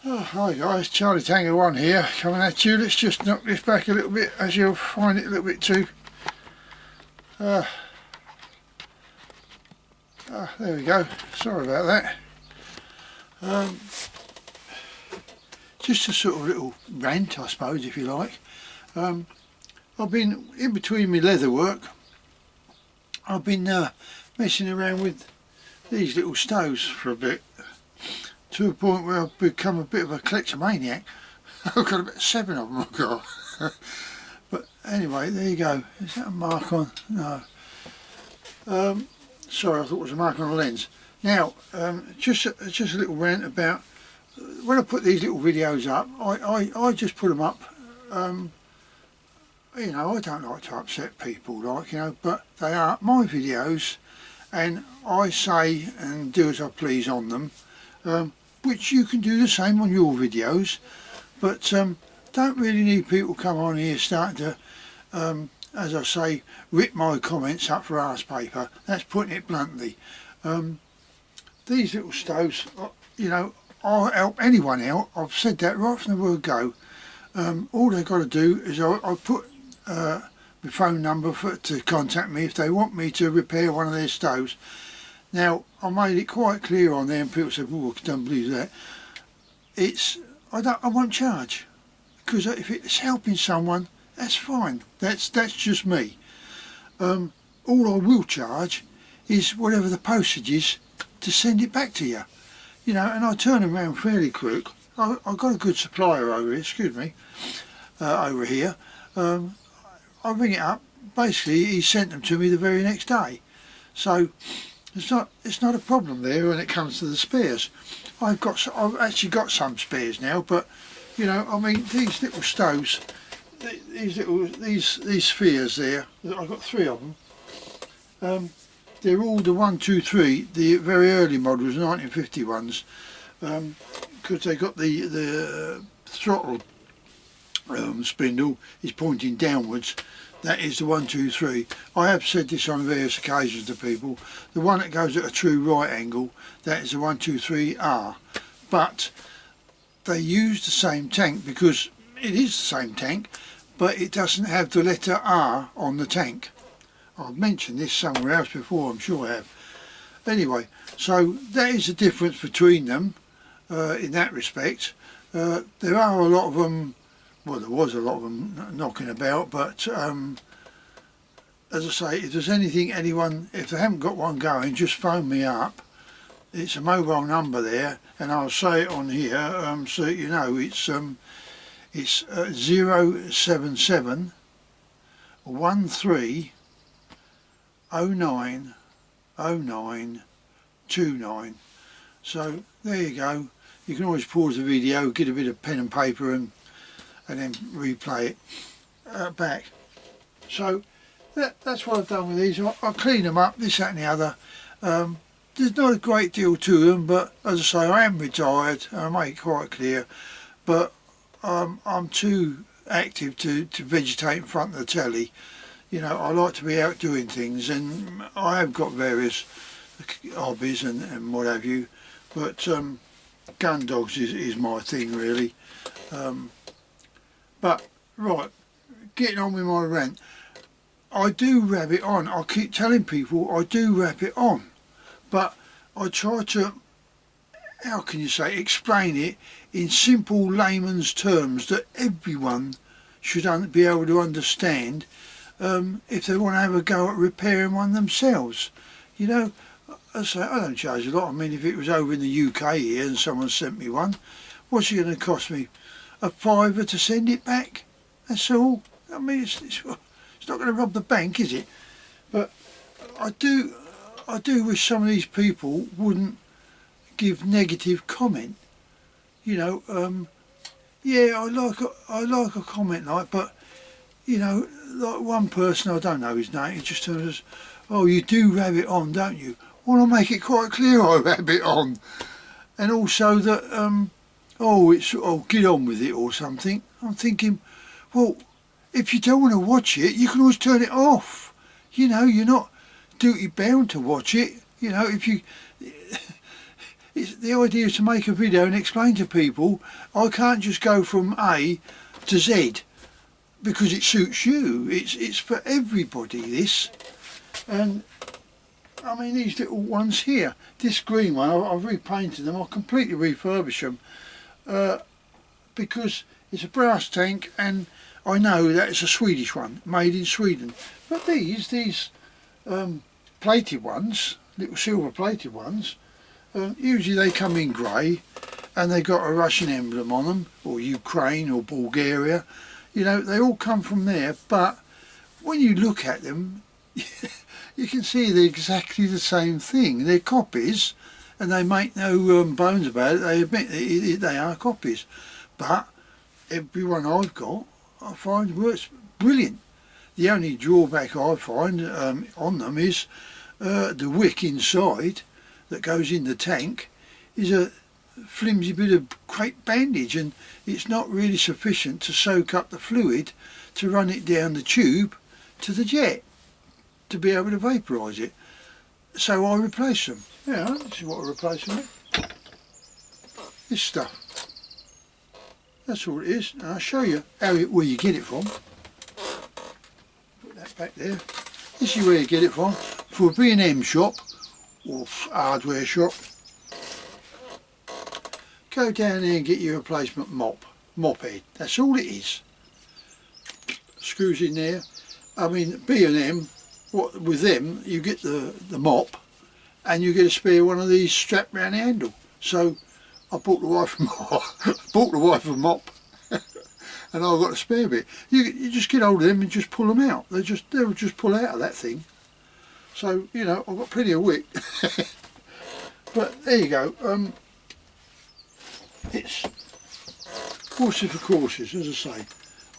Oh, hi guys, Charlie Tango 1 here, coming at you. Let's just knock this back a little bit, as you'll find it a little bit too. There we go, sorry about that. Just a sort of little rant, I suppose, if you like. I've been, in between my leather work, I've been messing around with these little stoves for a bit, to a point where I've become a bit of a kleptomaniac. I've got about 7 of them I've got. But anyway, there you go. Is that a mark on? No. Sorry, I thought it was a mark on the lens. Now, just a little rant about, when I put these little videos up, I just put them up. You know, I don't like to upset people, like, you know, but they are my videos, and I say and do as I please on them. Which you can do the same on your videos, but don't really need people come on here starting to, as I say, rip my comments up for arse paper. That's putting it bluntly. These little stoves, you know, I'll help anyone out. I've said that right from the word go. All they've got to do is I put my phone number to contact me if they want me to repair one of their stoves. Now, I made it quite clear on there, and people said, "Oh, I don't believe that." I won't charge, because if it's helping someone, that's fine. That's just me. All I will charge is whatever the postage is to send it back to you. You know, and I turn them around fairly quick. I've got a good supplier over here. Over here. I ring it up. Basically, he sent them to me the very next day. So it's not a problem there when it comes to the spares. I've actually got some spares now, but you know, I mean, these little stoves, these Sveas there, I've got 3 of them. They're all the 1, 2, 3, the very early models, 1950 ones, because they got the throttle spindle is pointing downwards. That is the 1, 2, 3. I have said this on various occasions to people. The one that goes at a true right angle, that is the 1, 2, 3R. But they use the same tank, because it is the same tank, but it doesn't have the letter R on the tank. I've mentioned this somewhere else before, I'm sure I have. Anyway, so that is the difference between them in that respect. There are a lot of them. Well, there was a lot of them knocking about, but as I say, if there's anything, if they haven't got one going, just phone me up. It's a mobile number there, and I'll say it on here, so you know, it's 077 13 09 09 29. So there you go. You can always pause the video, get a bit of pen and paper, and then replay it back. So that's what I've done with these. I clean them up, this, that and the other. There's not a great deal to them, but as I say, I am retired, and I make it quite clear, but I'm too active to vegetate in front of the telly. You know, I like to be out doing things, and I have got various hobbies and what have you, but gun dogs is my thing, really. But right, getting on with my rant, I do wrap it on. I keep telling people I do wrap it on, but I try to, how can you say, explain it in simple layman's terms that everyone should be able to understand, if they want to have a go at repairing one themselves. You know, I say, I don't charge a lot. I mean, if it was over in the UK here and someone sent me one, what's it going to cost me? A £5 to send it back? That's all. I mean, it's not going to rob the bank, is it? But I do wish some of these people wouldn't give negative comment. You know, yeah, I like a comment like, but you know, like one person, I don't know his name, he just told us, "Oh, you do rab it on, don't you?" Well, I make it quite clear I rab it on, and also that get on with it or something. I'm thinking, well, if you don't want to watch it, you can always turn it off. You know, you're not duty bound to watch it. You know, if you, the idea is to make a video and explain to people I can't just go from A to Z because it suits you. It's for everybody, this. And I mean, these little ones here, this green one, I've repainted them. I'll completely refurbish them because it's a brass tank, and I know that it's a Swedish one, made in Sweden. But these plated ones, little silver plated ones, usually they come in grey, and they got a Russian emblem on them, or Ukraine or Bulgaria. You know, they all come from there. But when you look at them, you can see they're exactly the same thing. They're copies, and they make no bones about it. They admit they are copies. But every one I've got, I find works brilliant. The only drawback I find on them is the wick inside that goes in the tank is a flimsy bit of crepe bandage, and it's not really sufficient to soak up the fluid to run it down the tube to the jet to be able to vaporise it. So I replace them. Yeah, this is what I replace them with. This stuff. That's all it is. And I'll show you where you get it from. Put that back there. This is where you get it from. For a B&M shop or hardware shop, go down there and get your replacement mop head. That's all it is. Screws in there. I mean, B&M, with them you get the mop, and you get a spare one of these strapped round the handle. So I bought the wife a mop and I've got a spare bit. You just get hold of them and just pull them out. They'll just pull out of that thing. So, you know, I've got plenty of wick. But there you go. It's horses for courses, as I say.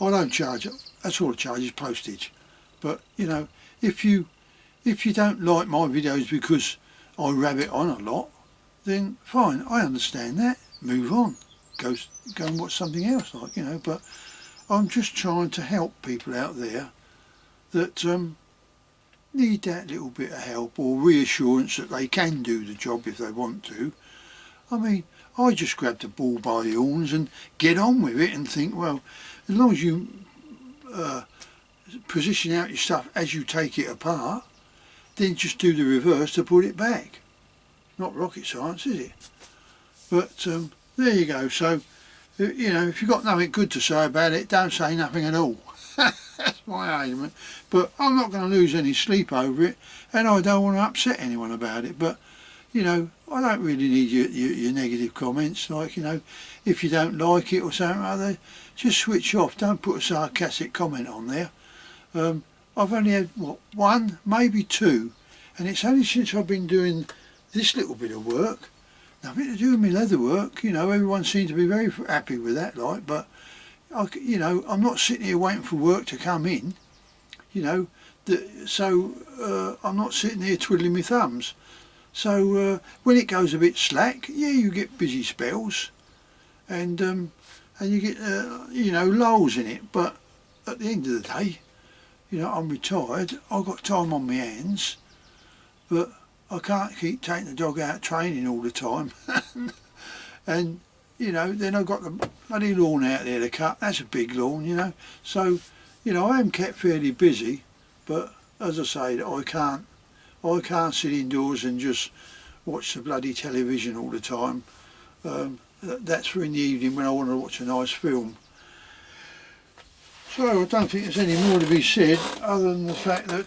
I don't charge it. That's all I charge is postage. But, you know, if you don't like my videos because I rabbit on a lot, then fine, I understand that. Move on. Go and watch something else, like, you know. But I'm just trying to help people out there that need that little bit of help or reassurance that they can do the job if they want to. I mean, I just grab the bull by the horns and get on with it and think, well, as long as you position out your stuff as you take it apart, then just do the reverse to put it back. Not rocket science, is it? But there you go. So, you know, if you've got nothing good to say about it, don't say nothing at all. That's my argument. But I'm not going to lose any sleep over it, and I don't want to upset anyone about it. But, you know, I don't really need your negative comments. Like, you know, if you don't like it or something or other, just switch off. Don't put a sarcastic comment on there. I've only had, what, one, maybe two, and it's only since I've been doing this little bit of work, nothing to do with my leather work. You know, everyone seems to be very happy with that, like, but you know, I'm not sitting here waiting for work to come in, you know, so I'm not sitting here twiddling my thumbs. So when it goes a bit slack, yeah, you get busy spells, and you get you know, lulls in it. But at the end of the day, you know, I'm retired. I've got time on my hands, but I can't keep taking the dog out training all the time. And you know, then I've got the bloody lawn out there to cut. That's a big lawn, you know. So, you know, I am kept fairly busy, but as I say, I can't sit indoors and just watch the bloody television all the time. That's for in the evening when I want to watch a nice film. So I don't think there's any more to be said other than the fact that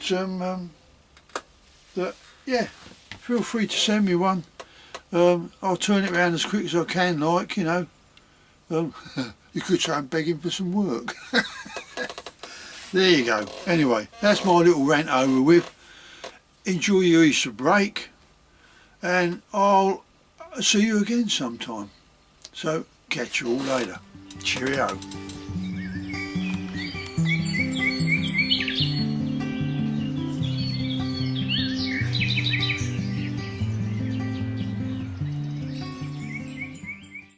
that yeah, feel free to send me one. I'll turn it around as quick as I can, like, you know. You could say I'm begging for some work. There you go. Anyway, that's my little rant over with. Enjoy your Easter break, and I'll see you again sometime. So catch you all later. Cheerio.